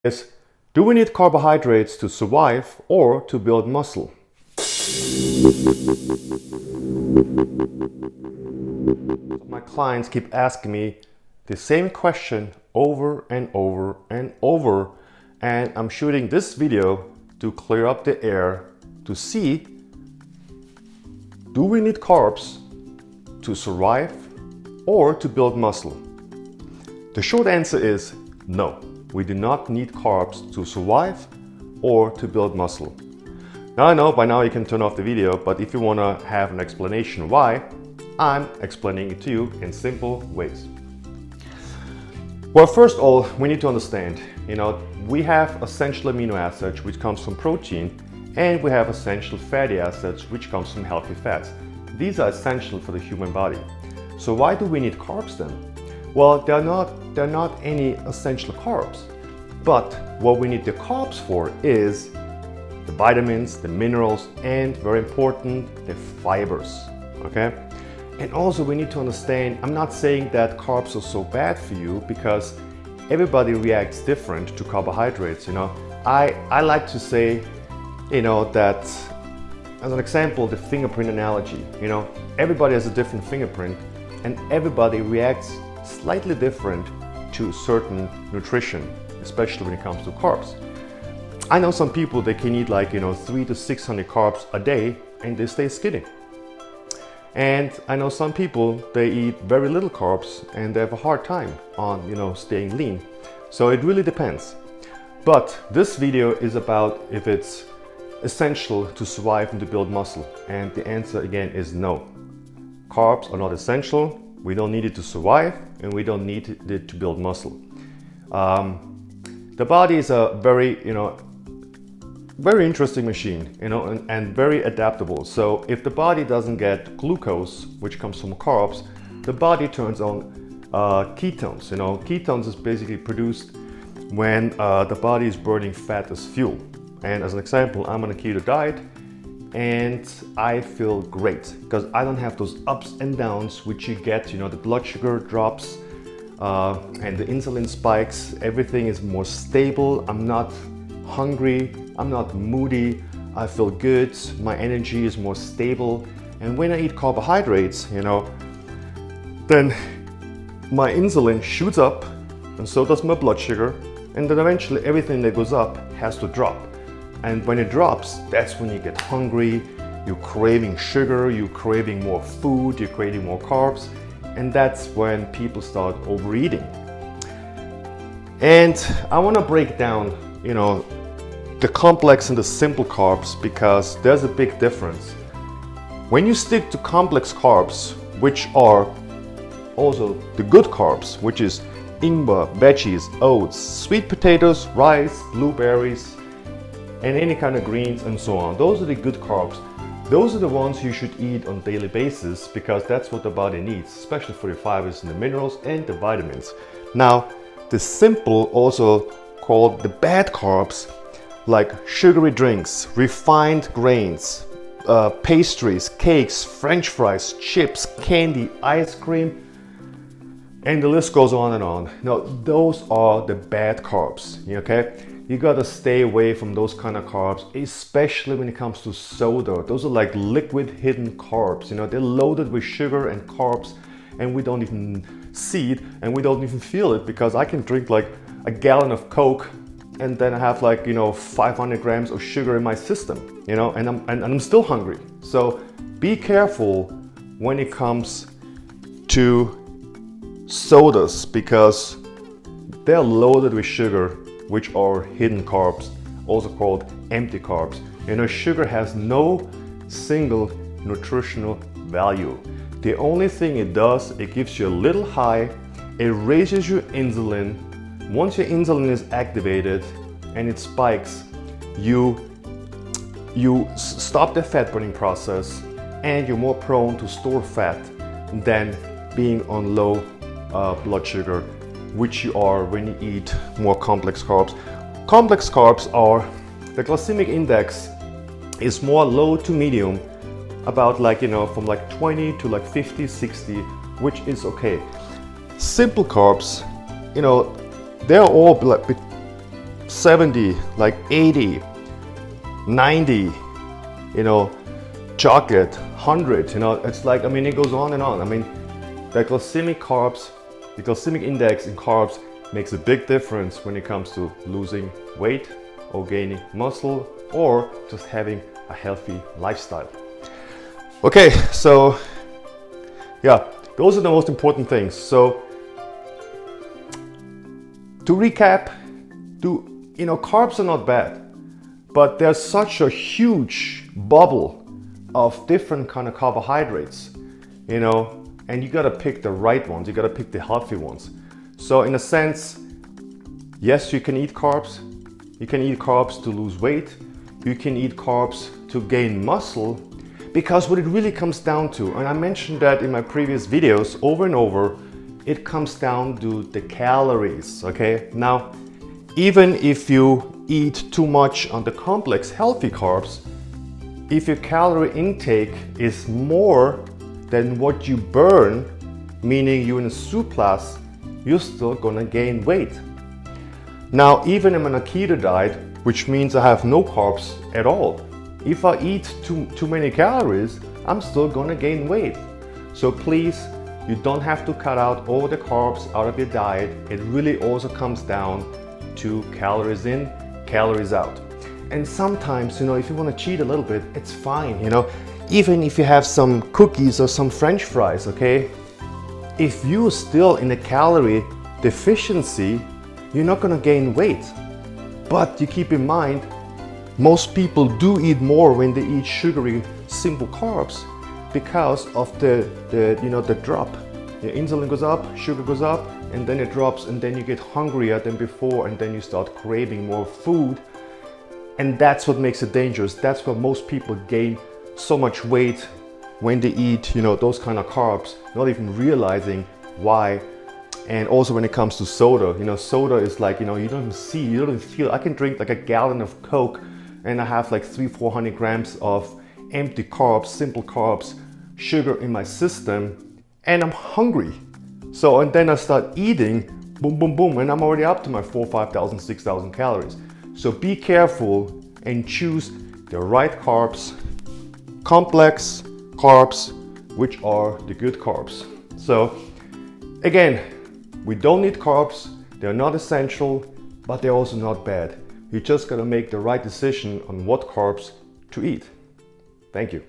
Is, do we need carbohydrates to survive or to build muscle? My clients keep asking me the same question over and over and over, and I'm shooting this video to clear up the air to see, do we need carbs to survive or to build muscle? The short answer is no. We do not need carbs to survive or to build muscle. Now I know by now you can turn off the video, but if you want to have an explanation why, I'm explaining it to you in simple ways. Well, first of all, we need to understand, we have essential amino acids which comes from protein, and we have essential fatty acids which comes from healthy fats. These are essential for the human body. So why do we need carbs then? Well, they're not any essential carbs, but what we need the carbs for is the vitamins, the minerals, and very important, the fibers, okay? And also we need to understand, I'm not saying that carbs are so bad for you because everybody reacts different to carbohydrates, I like to say, that as an example, the fingerprint analogy, everybody has a different fingerprint and everybody reacts slightly different to certain nutrition, especially when it comes to carbs. I know some people, they can eat 300 to 600 carbs a day and they stay skinny. And I know some people, they eat very little carbs and they have a hard time on, staying lean. So it really depends. But this video is about if it's essential to survive and to build muscle. And the answer again is no. Carbs are not essential. We don't need it to survive and we don't need it to build muscle. The body is a very, very interesting machine, and very adaptable. So if the body doesn't get glucose, which comes from carbs, the body turns on ketones. Ketones is basically produced when the body is burning fat as fuel. And as an example, I'm on a keto diet and I feel great because I don't have those ups and downs which you get, the blood sugar drops and the insulin spikes. Everything is more stable. I'm not hungry, I'm not moody, I feel good, my energy is more stable. And when I eat carbohydrates, then my insulin shoots up and so does my blood sugar, and then eventually everything that goes up has to drop. And when it drops, that's when you get hungry, you're craving sugar, you're craving more food, you're craving more carbs, and that's when people start overeating. And I want to break down, the complex and the simple carbs because there's a big difference. When you stick to complex carbs, which are also the good carbs, which is ingwer, veggies, oats, sweet potatoes, rice, blueberries, and any kind of greens and so on. Those are the good carbs. Those are the ones you should eat on a daily basis because that's what the body needs, especially for the fibers and the minerals and the vitamins. Now, the simple, also called the bad carbs, like sugary drinks, refined grains, pastries, cakes, French fries, chips, candy, ice cream, and the list goes on and on. Now, those are the bad carbs, okay? You gotta stay away from those kind of carbs, especially when it comes to soda. Those are like liquid hidden carbs, they're loaded with sugar and carbs, and we don't even see it and we don't even feel it because I can drink like a gallon of Coke and then I have 500 grams of sugar in my system, and I'm still hungry. So be careful when it comes to sodas because they're loaded with sugar, which are hidden carbs, also called empty carbs. Sugar has no single nutritional value. The only thing it does, it gives you a little high, it raises your insulin. Once your insulin is activated and it spikes, you stop the fat burning process and you're more prone to store fat than being on low blood sugar, which you are when you eat more complex carbs. Complex carbs are, the glycemic index is more low to medium, about from 20 to 50, 60, which is okay. Simple carbs, they're all 70, like 80, 90, you know, chocolate, 100, you know, it's like, I mean, it goes on and on. I mean, the glycemic index in carbs makes a big difference when it comes to losing weight or gaining muscle or just having a healthy lifestyle. Okay, so yeah, those are the most important things. So to recap, you know, carbs are not bad, but there's such a huge bubble of different kind of carbohydrates, you know, and you got to pick the right ones. You got to pick the healthy ones. So in a sense, yes, you can eat carbs. You can eat carbs to lose weight. You can eat carbs to gain muscle, because what it really comes down to, and I mentioned that in my previous videos over and over, it comes down to the calories, okay? Now, even if you eat too much on the complex healthy carbs, if your calorie intake is more than what you burn, meaning you're in a surplus, you're still gonna gain weight. Now, even if I'm on a keto diet, which means I have no carbs at all, if I eat too many calories, I'm still gonna gain weight. So please, you don't have to cut out all the carbs out of your diet. It really also comes down to calories in, calories out. And sometimes, you know, if you want to cheat a little bit, it's fine, you know. Even if you have some cookies or some French fries, okay? If you're still in a calorie deficiency, you're not gonna gain weight. But you keep in mind, most people do eat more when they eat sugary, simple carbs because of the drop. Your insulin goes up, sugar goes up, and then it drops, and then you get hungrier than before, and then you start craving more food. And that's what makes it dangerous. That's why most people gain so much weight when they eat, you know, those kind of carbs, not even realizing why. And also when it comes to soda, you know, soda is like, you know, you don't even see, you don't even feel. I can drink like a gallon of Coke and I have like 300-400 grams of empty carbs, simple carbs, sugar in my system, and I'm hungry. So, and then I start eating, boom, boom, boom, and I'm already up to my 4,000, 5,000, 6,000 calories. So be careful and choose the right carbs, complex carbs, which are the good carbs. So again, we don't need carbs. They're not essential, but they're also not bad. You just gotta make the right decision on what carbs to eat. Thank you.